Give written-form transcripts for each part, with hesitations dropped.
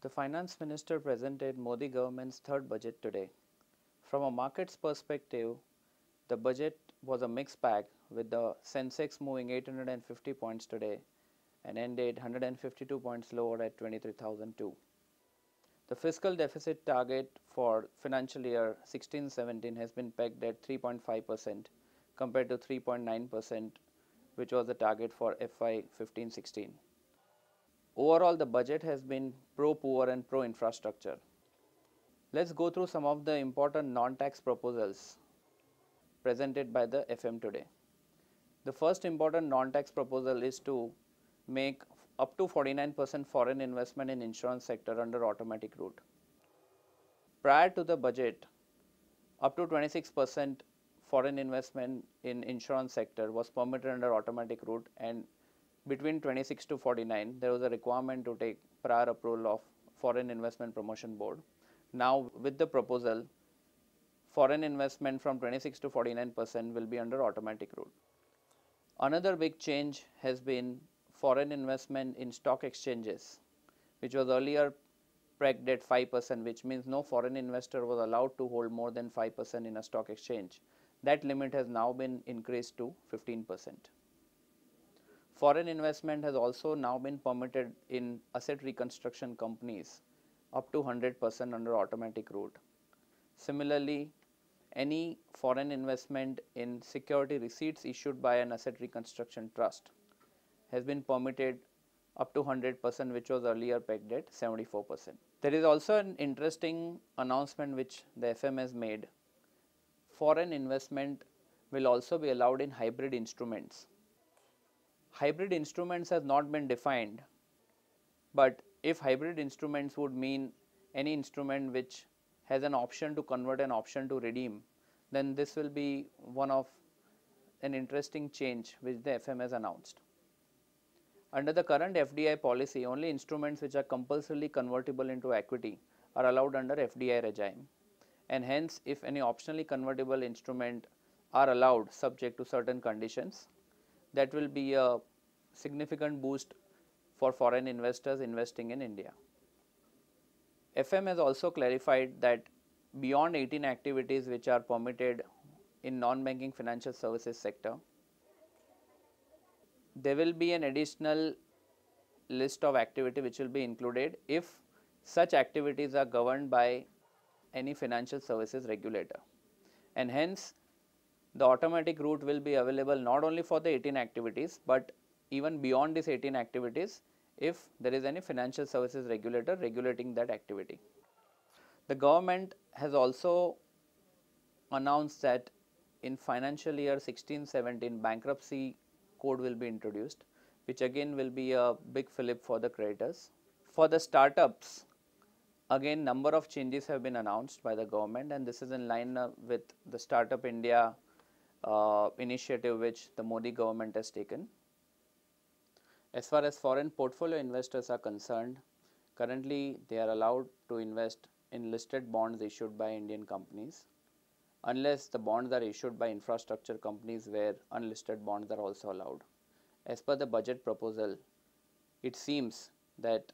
The Finance Minister presented Modi government's third budget today. From a market's perspective, the budget was a mixed bag with the Sensex moving 850 points today and ended 152 points lower at 23,002. The fiscal deficit target for financial year 16-17 has been pegged at 3.5% compared to 3.9%, which was the target for FY 15-16. Overall, the budget has been pro-poor and pro-infrastructure. Let's go through some of the important non-tax proposals presented by the FM today. The first important non-tax proposal is to make up to 49% foreign investment in insurance sector under automatic route. Prior to the budget, up to 26% foreign investment in insurance sector was permitted under automatic route, and between 26 to 49 there was a requirement to take prior approval of Foreign Investment Promotion Board. Now with the proposal, foreign investment from 26 to 49% will be under automatic route. Another big change has been foreign investment in stock exchanges, which was earlier pegged at 5%, which means no foreign investor was allowed to hold more than 5% in a stock exchange. That limit has now been increased to 15%. Foreign investment has also now been permitted in asset reconstruction companies up to 100% under automatic route. Similarly, any foreign investment in security receipts issued by an asset reconstruction trust has been permitted up to 100%, which was earlier pegged at 74%. There is also an interesting announcement which the FM has made. Foreign investment will also be allowed in hybrid instruments. Hybrid instruments has not been defined, but if hybrid instruments would mean any instrument which has an option to convert, an option to redeem, then this will be one of an interesting change which the FM has announced. Under the current FDI policy, only instruments which are compulsorily convertible into equity are allowed under FDI regime, and hence if any optionally convertible instrument are allowed subject to certain conditions, that will be a significant boost for foreign investors investing in India. FM has also clarified that beyond 18 activities which are permitted in non-banking financial services sector, there will be an additional list of activity which will be included if such activities are governed by any financial services regulator, and hence the automatic route will be available not only for the 18 activities but even beyond these 18 activities if there is any financial services regulator regulating that activity. The government has also announced that in financial year 16-17 bankruptcy code will be introduced, which again will be a big fillip for the creditors. For the startups, again number of changes have been announced by the government, and this is in line with the Startup India initiative which the Modi government has taken. As far as foreign portfolio investors are concerned, currently they are allowed to invest in listed bonds issued by Indian companies, unless the bonds are issued by infrastructure companies where unlisted bonds are also allowed. As per the budget proposal, it seems that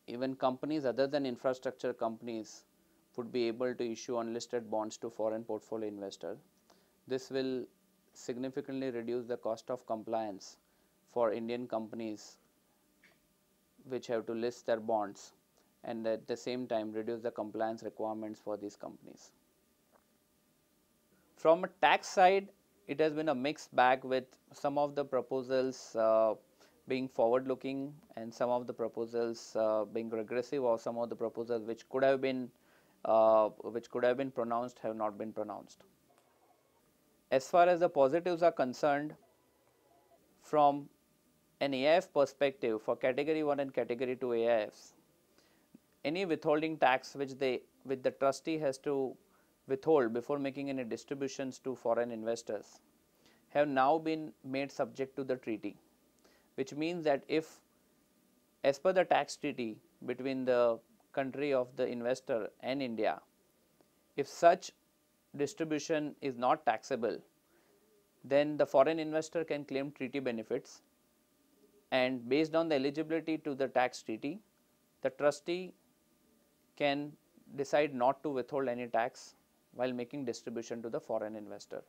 even companies other than infrastructure companies would be able to issue unlisted bonds to foreign portfolio investors. This will significantly reduce the cost of compliance for Indian companies which have to list their bonds, and at the same time reduce the compliance requirements for these companies. From a tax side, it has been a mixed bag with some of the proposals being forward looking and some of the proposals being regressive, or some of the proposals which could have been pronounced have not been pronounced. As far as the positives are concerned, from an AIF perspective, for category 1 and category 2 AIFs, any withholding tax which the trustee has to withhold before making any distributions to foreign investors have now been made subject to the treaty, which means that if, as per the tax treaty between the country of the investor and India, if such distribution is not taxable, then the foreign investor can claim treaty benefits, and based on the eligibility to the tax treaty, the trustee can decide not to withhold any tax while making distribution to the foreign investor.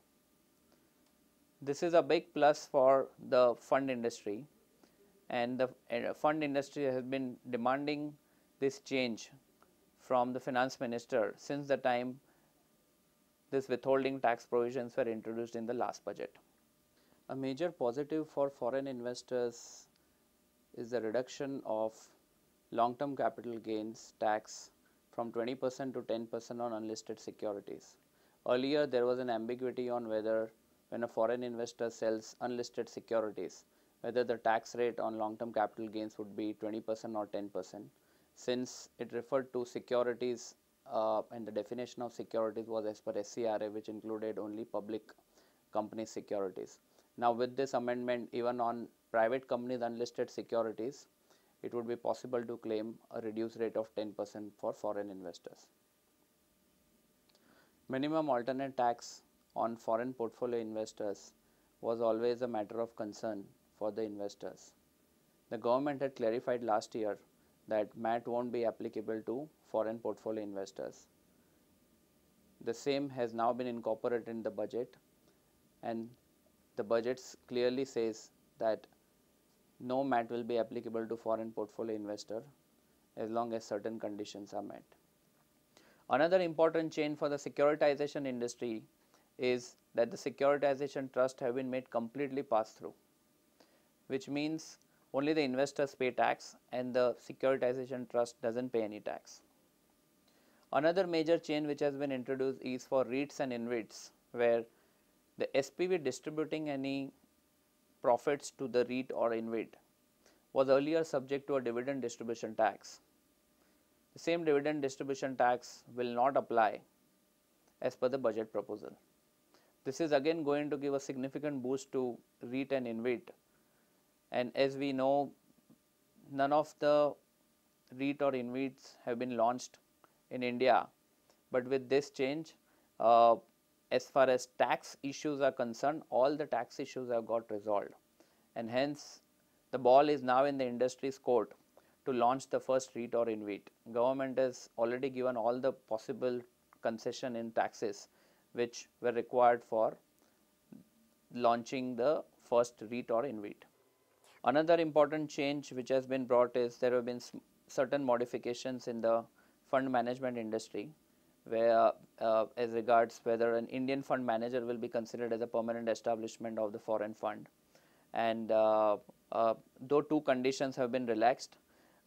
This is a big plus for the fund industry, and the fund industry has been demanding this change from the finance minister since the time this withholding tax provisions were introduced in the last budget. A major positive for foreign investors is the reduction of long-term capital gains tax from 20% to 10% on unlisted securities. Earlier, there was an ambiguity on whether when a foreign investor sells unlisted securities, whether the tax rate on long-term capital gains would be 20% or 10%, since it referred to securities and the definition of securities was as per SCRA, which included only public company securities. Now, with this amendment, even on private companies' unlisted securities, it would be possible to claim a reduced rate of 10% for foreign investors. Minimum alternate tax on foreign portfolio investors was always a matter of concern for the investors. The government had clarified last year that MAT won't be applicable to foreign portfolio investors. The same has now been incorporated in the budget, and the budget clearly says that no MAT will be applicable to foreign portfolio investor as long as certain conditions are met. Another important change for the securitization industry is that the securitization trust have been made completely pass through, which means only the investors pay tax and the securitization trust doesn't pay any tax. Another major change which has been introduced is for REITs and InvITs, where the SPV distributing any profits to the REIT or InvIT was earlier subject to a dividend distribution tax. The same dividend distribution tax will not apply as per the budget proposal. This is again going to give a significant boost to REIT and InvIT, and as we know, none of the REIT or InvITs have been launched in India, but with this change, as far as tax issues are concerned, all the tax issues have got resolved, and hence the ball is now in the industry's court to launch the first REIT or InvIT. Government has already given all the possible concession in taxes which were required for launching the first REIT or InvIT. Another important change which has been brought is there have been certain modifications in the fund management industry, where as regards whether an Indian fund manager will be considered as a permanent establishment of the foreign fund, and though two conditions have been relaxed,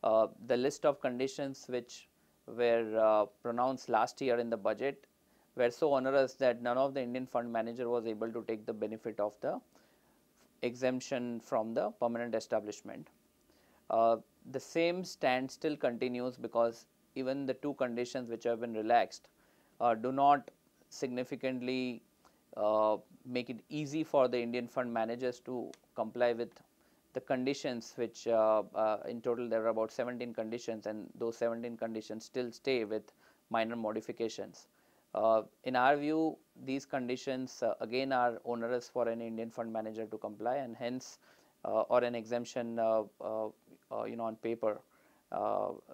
the list of conditions which were pronounced last year in the budget were so onerous that none of the Indian fund manager was able to take the benefit of the exemption from the permanent establishment. The same stand still continues because even the two conditions which have been relaxed do not significantly make it easy for the Indian fund managers to comply with the conditions, which in total there are about 17 conditions, and those 17 conditions still stay with minor modifications. In our view, these conditions again are onerous for an Indian fund manager to comply, and hence or an exemption on paper,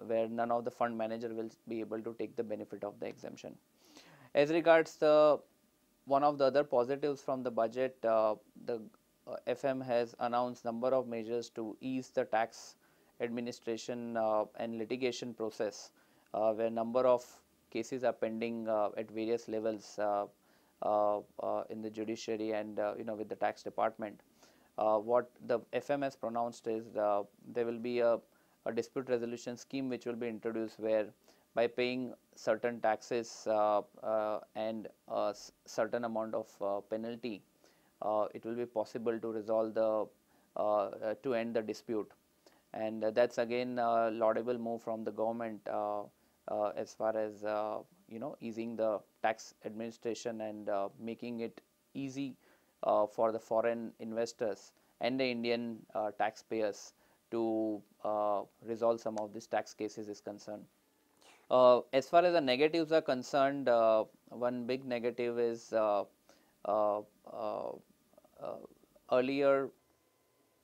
where none of the fund manager will be able to take the benefit of the exemption. As regards the one of the other positives from the budget, the FM has announced number of measures to ease the tax administration and litigation process, where number of cases are pending at various levels in the judiciary and with the tax department. What the FM has pronounced is there will be a dispute resolution scheme which will be introduced, where by paying certain taxes and a certain amount of penalty, it will be possible to resolve the to end the dispute, and that's again a laudable move from the government as far as easing the tax administration and making it easy for the foreign investors and the Indian taxpayers to resolve some of these tax cases is concerned. As far as the negatives are concerned, one big negative is earlier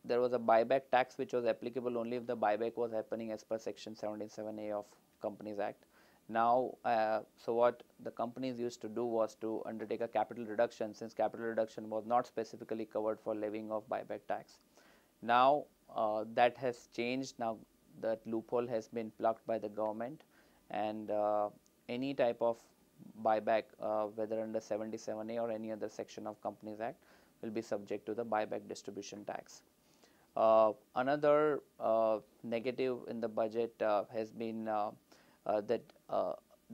there was a buyback tax which was applicable only if the buyback was happening as per section 77A of Companies Act. Now, so what the companies used to do was to undertake a capital reduction, since capital reduction was not specifically covered for levying of buyback tax. Now that has changed. Now that loophole has been plugged by the government, and any type of buyback, whether under 77A or any other section of Companies Act, will be subject to the buyback distribution tax. Another negative in the budget has been that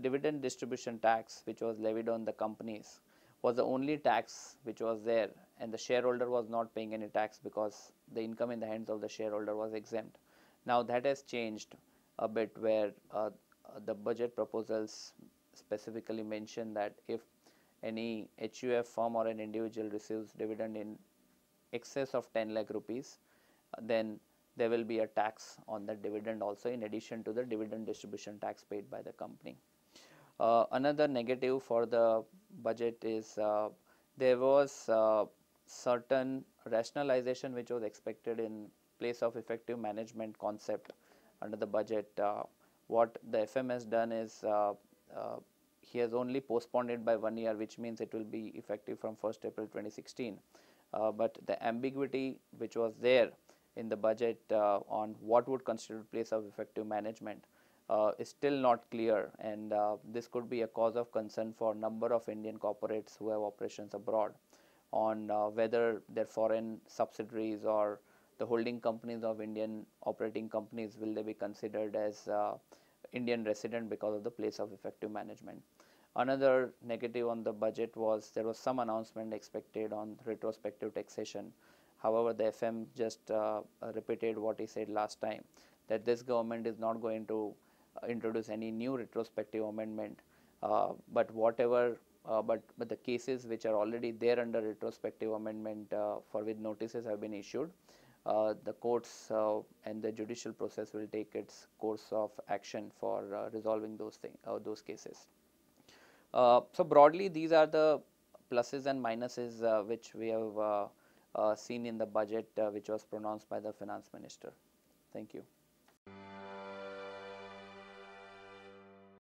dividend distribution tax, which was levied on the companies, was the only tax which was there, and the shareholder was not paying any tax because the income in the hands of the shareholder was exempt. Now that has changed a bit, where the budget proposals specifically mention that if any HUF firm or an individual receives dividend in excess of 10 lakh rupees, then there will be a tax on the dividend also, in addition to the dividend distribution tax paid by the company. Another negative for the budget is there was certain rationalization which was expected in place of effective management concept under the budget. What the FM has done is he has only postponed it by 1 year, which means it will be effective from 1st April 2016. But the ambiguity which was there in the budget on what would constitute place of effective management is still not clear, and this could be a cause of concern for number of Indian corporates who have operations abroad, on whether their foreign subsidiaries or the holding companies of Indian operating companies, will they be considered as Indian resident because of the place of effective management. Another negative on the budget was there was some announcement expected on retrospective taxation. However, the FM just repeated what he said last time, that this government is not going to introduce any new retrospective amendment, but whatever but the cases which are already there under retrospective amendment, for which notices have been issued, the courts and the judicial process will take its course of action for resolving those cases. So broadly, these are the pluses and minuses which we have seen in the budget which was pronounced by the finance minister. Thank you.